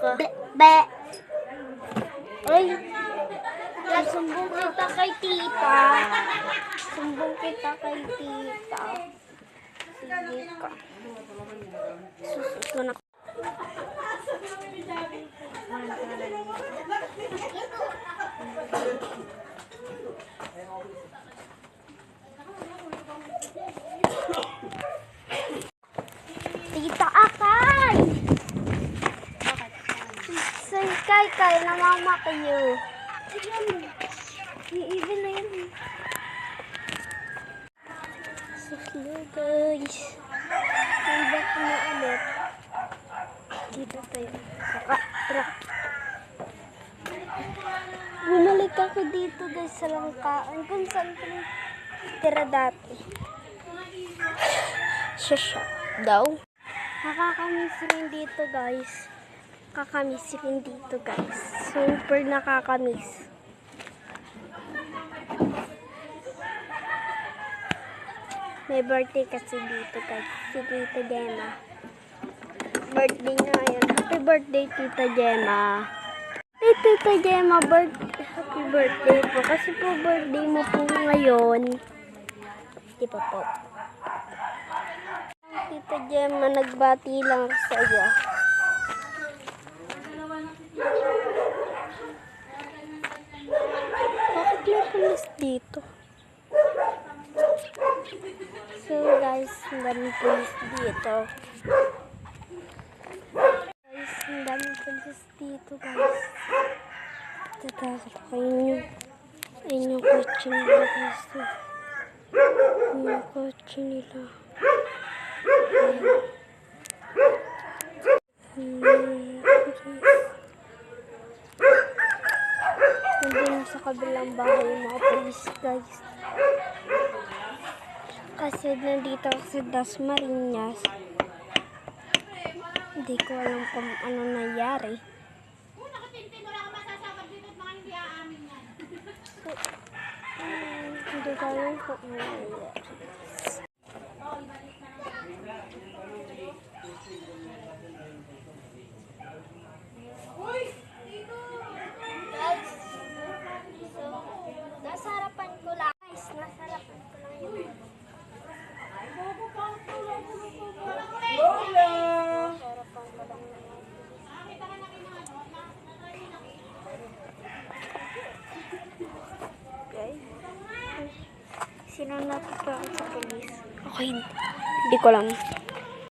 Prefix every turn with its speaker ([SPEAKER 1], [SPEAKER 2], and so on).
[SPEAKER 1] ka.
[SPEAKER 2] Be. Ay, sumbong kita kay tita. Sumbong kita kay tita. Sige ka. Susunod na. Tita Akay! Say kay na mama kayo. Even na yan. So hello guys. Come back na ulit. Dito tayo. Tara. Bumalik ako dito guys sa langkaan. Kung saan ko tira dati. Shasha daw. Nakakamiss rin dito guys. Kakamiss rin dito guys. Super nakakamiss. May birthday kasi dito guys. Si Tita Gemma. Birthday nga yan. Happy birthday Tita Gemma. Hey Tita Gemma, happy birthday po. Kasi po birthday mo po ngayon. Di pa po. Tita Gemma, nagbati lang sa iyo. Bakit may pulis dito? So guys, ang daming pulis dito. Guys, ang daming pulis dito guys. Tatakot ako ayun yung kotse nila guys. Ayun yung kotse nila. Nandun sa kabilang bahay yung mga pulis guys. Kasi nandito ako sa Dasmariñas. Hindi ko alam kung ano nangyari. Hindi ko alam kung ano nangyari. Guys, so, nasa harapan ko lang. Guys, nasa harapan ko lang yun. Sino nakita ako sa polis? Okay, hindi ko alam.